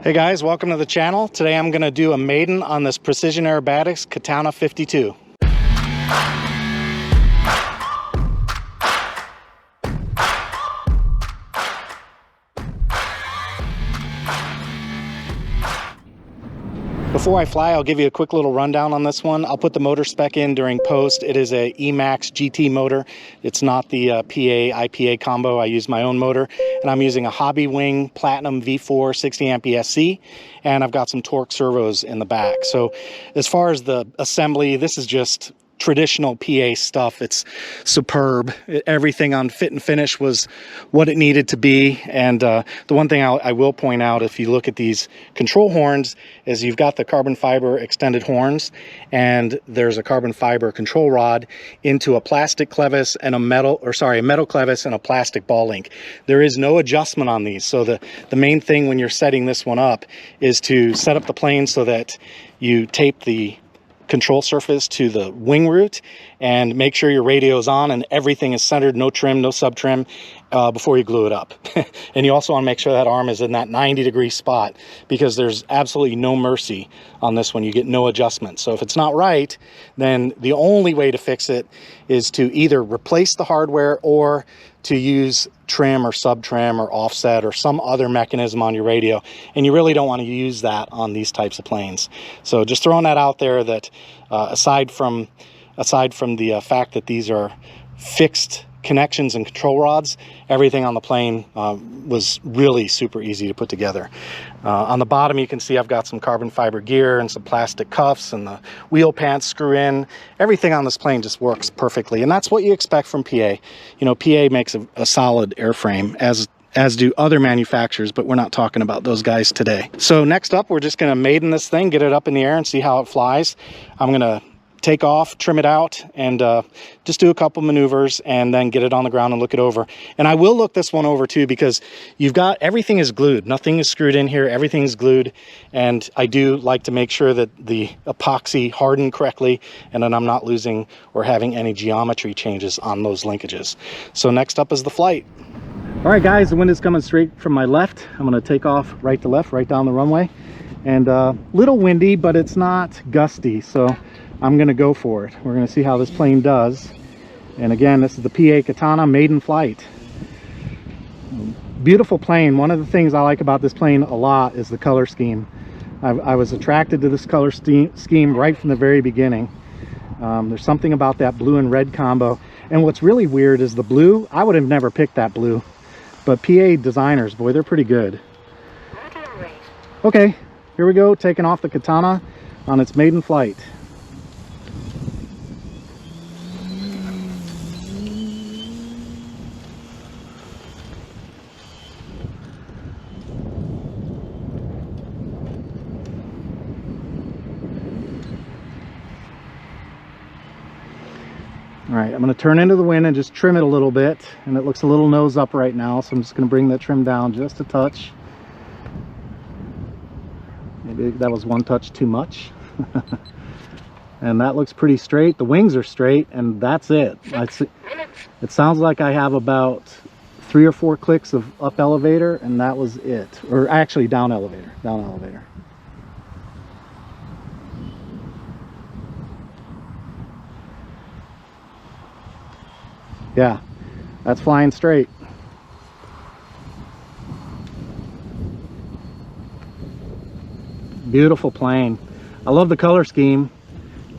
Hey guys, welcome to the channel. Today I'm going to do a maiden on this Precision Aerobatics Katana 52. Before I fly, I'll give you a quick little rundown on this one. I'll put the motor spec in during post. It is a Emax GT motor. It's not the PA IPA combo. I use my own motor, and I'm using a Hobby Wing Platinum V4 60 amp ESC, and I've got some torque servos in the back. So as far as the assembly, this is just traditional PA stuff. It's superb. Everything on fit and finish was what it needed to be. And the one thing I will point out, if you look at these control horns, is you've got the carbon fiber extended horns, and there's a carbon fiber control rod into a plastic clevis and a metal clevis and a plastic ball link. There is no adjustment on these. So the main thing when you're setting this one up is to set up the plane so that you tape the control surface to the wing root and make sure your radio is on and everything is centered, no trim, no sub trim, before you glue it up. And you also want to make sure that arm is in that 90-degree spot, because there's absolutely no mercy on this one. You get no adjustment. So if it's not right, then the only way to fix it is to either replace the hardware or to use trim or sub trim or offset or some other mechanism on your radio. And you really don't want to use that on these types of planes. So just throwing that out there, that aside from the fact that these are fixed connections and control rods, everything on the plane was really super easy to put together. On the bottom, you can see I've got some carbon fiber gear and some plastic cuffs, and the wheel pants screw in. Everything on this plane just works perfectly, and that's what you expect from PA. You know, PA makes a solid airframe, as do other manufacturers, but we're not talking about those guys today. So next up, we're just going to maiden this thing, get it up in the air and see how it flies. I'm going to take off, trim it out, and just do a couple maneuvers and then get it on the ground and look it over. And I will look this one over too, because you've got, everything is glued. Nothing is screwed in here. Everything's glued. And I do like to make sure that the epoxy hardened correctly and then I'm not losing or having any geometry changes on those linkages. So next up is the flight. All right, guys, the wind is coming straight from my left. I'm going to take off right to left, right down the runway. And little windy, but it's not gusty. So I'm going to go for it. We're going to see how this plane does. And again, this is the PA Katana maiden flight. Beautiful plane. One of the things I like about this plane a lot is the color scheme. I was attracted to this color scheme right from the very beginning. There's something about that blue and red combo. And what's really weird is the blue. I would have never picked that blue. But PA designers, boy, they're pretty good. Okay, here we go, taking off the Katana on its maiden flight. All right, I'm going to turn into the wind and just trim it a little bit. And it looks a little nose up right now, so I'm just going to bring that trim down just a touch. Maybe that was one touch too much. And that looks pretty straight. The wings are straight, and that's it. It sounds like I have about 3 or 4 clicks of up elevator, and that was it. Or actually down elevator, down elevator. Yeah, that's flying straight. Beautiful plane. I love the color scheme.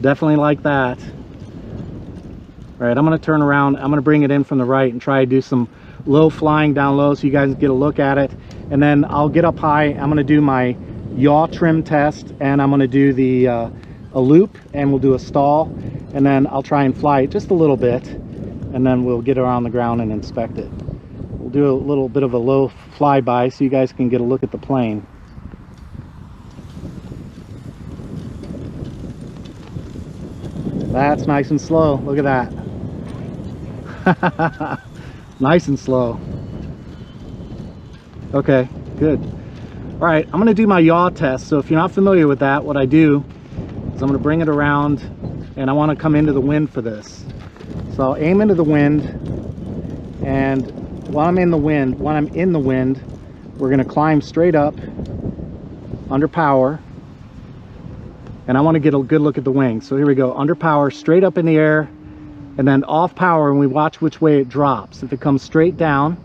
Definitely like that. All right, I'm going to turn around. I'm going to bring it in from the right and try to do some low flying down low so you guys get a look at it. And then I'll get up high. I'm going to do my yaw trim test, and I'm going to do the a loop, and we'll do a stall, and then I'll try and fly it just a little bit. And then we'll get around the ground and inspect it. We'll do a little bit of a low flyby so you guys can get a look at the plane. That's nice and slow. Look at that. Nice and slow. Okay, good. All right, I'm gonna do my yaw test. So if you're not familiar with that, what I do is I'm gonna bring it around, and I wanna come into the wind for this. So I'll aim into the wind, and while I'm in the wind, we're going to climb straight up under power, and I want to get a good look at the wings. So here we go, under power, straight up in the air, and then off power, and we watch which way it drops. If it comes straight down,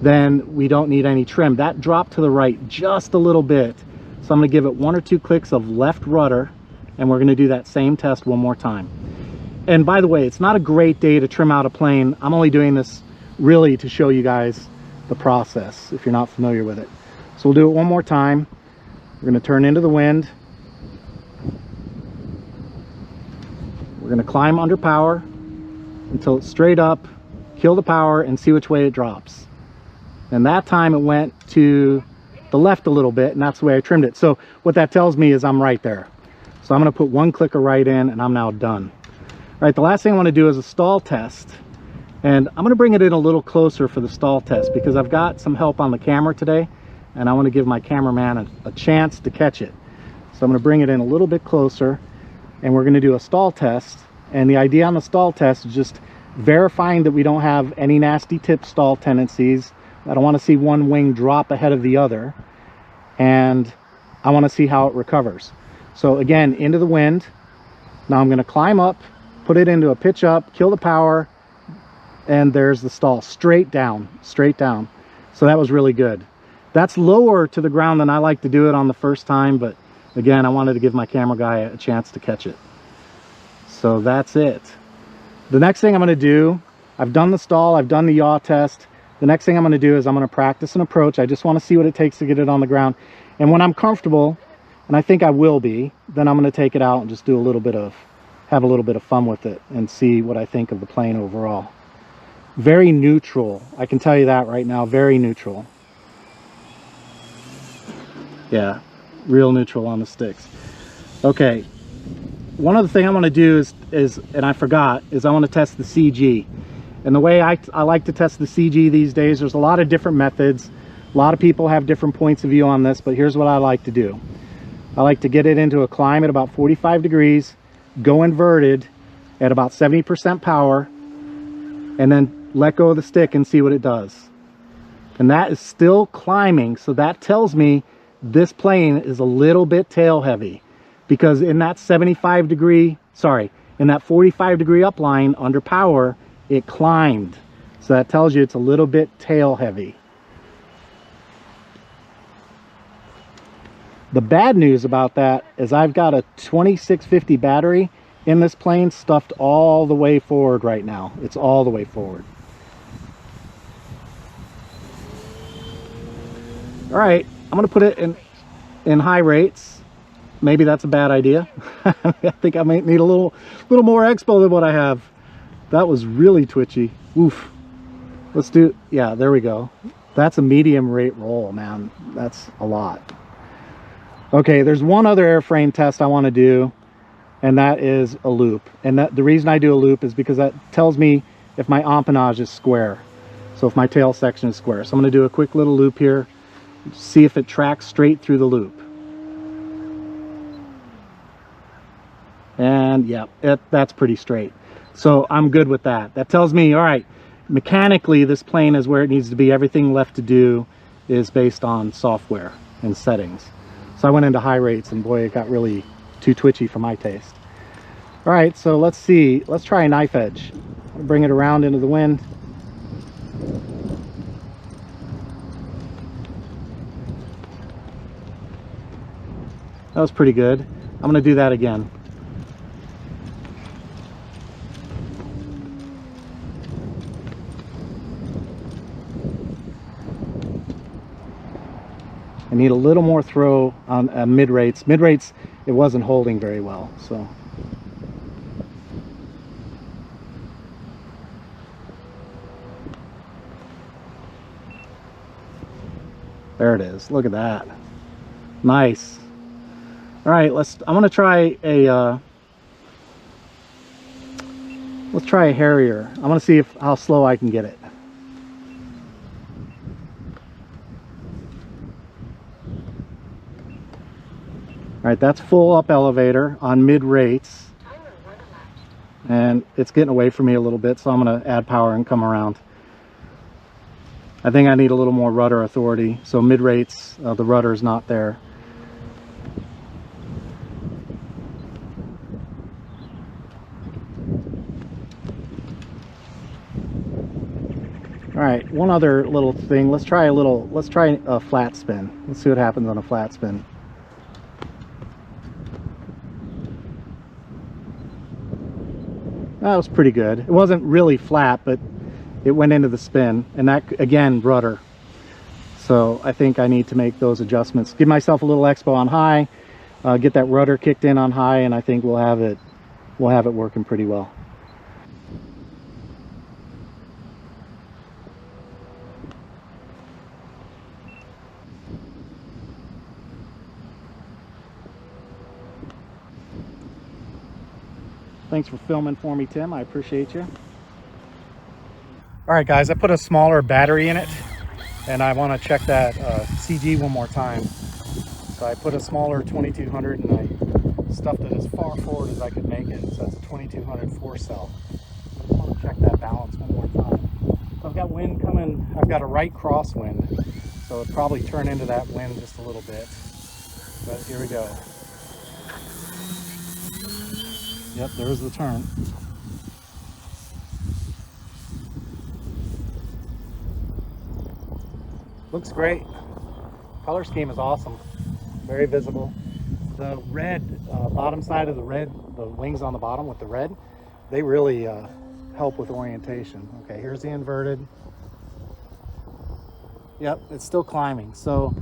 then we don't need any trim. That dropped to the right just a little bit. So I'm going to give it 1 or 2 clicks of left rudder, and we're going to do that same test one more time. And by the way, it's not a great day to trim out a plane. I'm only doing this really to show you guys the process if you're not familiar with it. So we'll do it one more time. We're going to turn into the wind. We're going to climb under power until it's straight up, kill the power, and see which way it drops. And that time it went to the left a little bit, and that's the way I trimmed it. So what that tells me is I'm right there. So I'm going to put 1 clicker right in, and I'm now done. All right, the last thing I want to do is a stall test. And I'm going to bring it in a little closer for the stall test because I've got some help on the camera today, and I want to give my cameraman a chance to catch it. So I'm going to bring it in a little bit closer, and we're going to do a stall test. And the idea on the stall test is just verifying that we don't have any nasty tip stall tendencies. I don't want to see one wing drop ahead of the other, and I want to see how it recovers. So again, into the wind. Now I'm going to climb up, put it into a pitch up, kill the power, and there's the stall, straight down, straight down. So that was really good. That's lower to the ground than I like to do it on the first time, but again, I wanted to give my camera guy a chance to catch it. So that's it. The next thing I'm going to do, I've done the stall, I've done the yaw test. The next thing I'm going to do is I'm going to practice an approach. I just want to see what it takes to get it on the ground. And when I'm comfortable, and I think I will be, then I'm going to take it out and just do have a little bit of fun with it and see what I think of the plane overall. Very neutral. I can tell you that right now, very neutral. Yeah, real neutral on the sticks. Okay, one other thing I want to do is, and I forgot, is I want to test the CG. And the way I like to test the CG these days, there's a lot of different methods. A lot of people have different points of view on this, but here's what I like to do. I like to get it into a climb at about 45 degrees, go inverted at about 70% power, and then let go of the stick and see what it does. And that is still climbing, so that tells me this plane is a little bit tail heavy, because in that 45 degree upline under power, it climbed. So that tells you it's a little bit tail heavy. The bad news about that is I've got a 2650 battery in this plane stuffed all the way forward right now. It's all the way forward. All right, I'm gonna put it in high rates. Maybe that's a bad idea. I think I might need a little more expo than what I have. That was really twitchy. Oof. Let's do, yeah, there we go. That's a medium rate roll, man. That's a lot. Okay, there's one other airframe test I want to do, and that is a loop. And the reason I do a loop is because that tells me if my empennage is square. So if my tail section is square. So I'm going to do a quick little loop here, see if it tracks straight through the loop. And yeah, that's pretty straight. So I'm good with that. That tells me, all right, mechanically this plane is where it needs to be. Everything left to do is based on software and settings. So I went into high rates, and boy, it got really too twitchy for my taste. All right, so let's see. Let's try a knife edge. I'll bring it around into the wind. That was pretty good. I'm going to do that again. I need a little more throw on mid rates. Mid rates, it wasn't holding very well, so. There it is. Look at that. Nice. All right, I'm gonna try a let's try a Harrier. I'm gonna see how slow I can get it. All right, that's full up elevator on mid rates, and it's getting away from me a little bit, so I'm going to add power and come around. I think I need a little more rudder authority, so mid rates, the rudder is not there. one other little thing. Let's try a flat spin. Let's see what happens on a flat spin. That was pretty good. It wasn't really flat, but it went into the spin, and that, again, rudder. So I think I need to make those adjustments. Give myself a little expo on high, get that rudder kicked in on high, and I think we'll have it working pretty well. Thanks for filming for me, Tim. I appreciate you. All right, guys, I put a smaller battery in it, and I want to check that CG one more time. So I put a smaller 2200, and I stuffed it as far forward as I could make it. So it's a 2200 4-cell. I just want to check that balance one more time. So I've got wind coming. I've got a right crosswind, so it'll probably turn into that wind just a little bit. But here we go. Yep, there's the turn. Looks great. Color scheme is awesome. Very visible. The red, bottom side of the red, the wings on the bottom with the red, they really help with orientation. Okay, here's the inverted. Yep, it's still climbing. So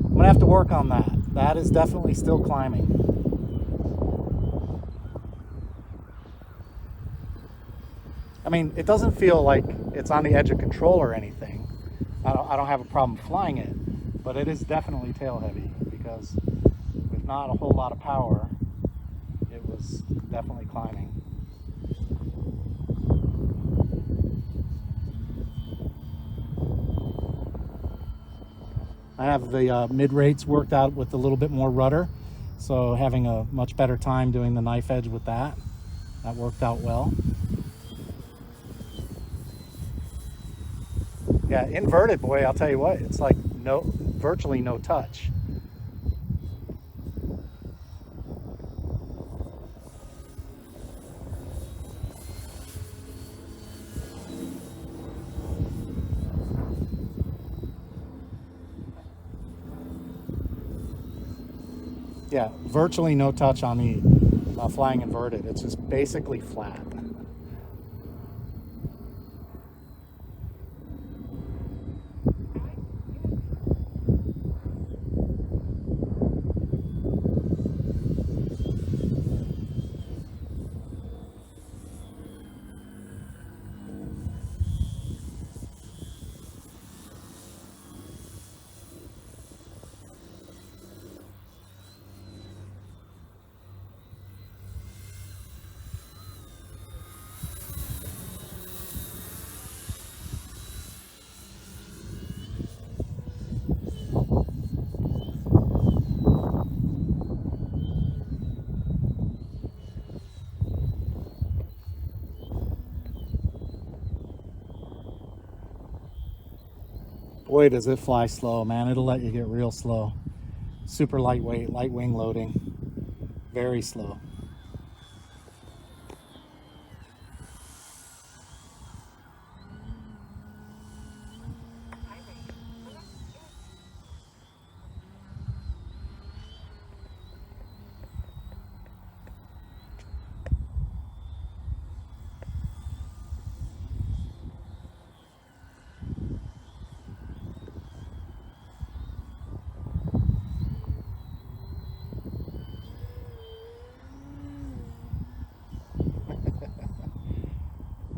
I'm gonna have to work on that. That is definitely still climbing. I mean, it doesn't feel like it's on the edge of control or anything. I don't have a problem flying it, but it is definitely tail heavy because with not a whole lot of power, it was definitely climbing. I have the mid rates worked out with a little bit more rudder, so having a much better time doing the knife edge with that. That worked out well. Yeah, inverted, boy, I'll tell you what, it's like virtually no touch. Yeah, virtually no touch on the flying inverted. It's just basically flat. Boy, does it fly slow, man. It'll let you get real slow. Super lightweight, light wing loading. Very slow.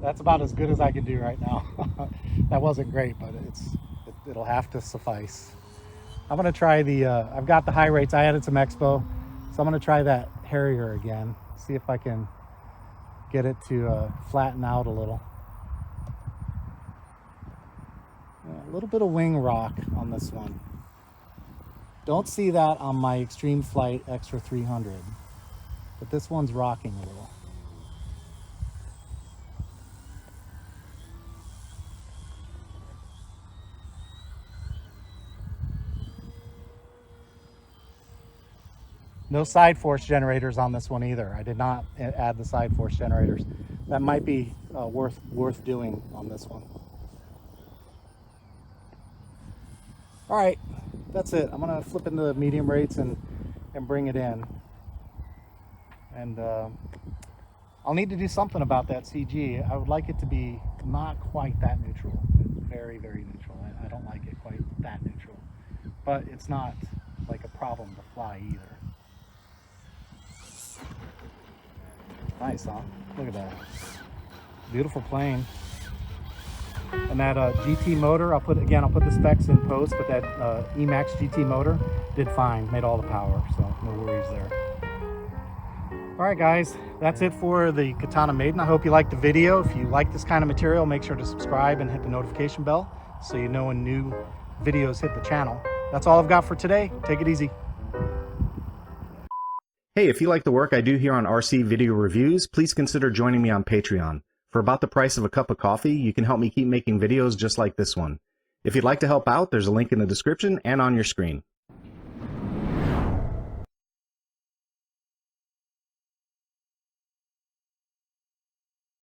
That's about as good as I can do right now. That wasn't great, but it'll have to suffice. I'm gonna try the, I've got the high rates. I added some expo, so I'm gonna try that Harrier again. See if I can get it to flatten out a little. Yeah, a little bit of wing rock on this one. Don't see that on my Extreme Flight Extra 300, but this one's rocking a little. No side force generators on this one either. I did not add the side force generators. That might be worth doing on this one. All right, that's it. I'm gonna flip into the medium rates and bring it in. And I'll need to do something about that CG. I would like it to be not quite that neutral. Very, very neutral. I don't like it quite that neutral. But it's not like a problem to fly either. Nice, huh? Look at that. Beautiful plane. And that GT motor, I'll put the specs in post, but that Emax GT motor did fine, made all the power, so no worries there. All right, guys, that's it for the Katana Maiden. I hope you liked the video. If you like this kind of material, make sure to subscribe and hit the notification bell so you know when new videos hit the channel. That's all I've got for today. Take it easy. Hey, if you like the work I do here on RC Video Reviews, please consider joining me on Patreon. For about the price of a cup of coffee, you can help me keep making videos just like this one. If you'd like to help out, there's a link in the description and on your screen.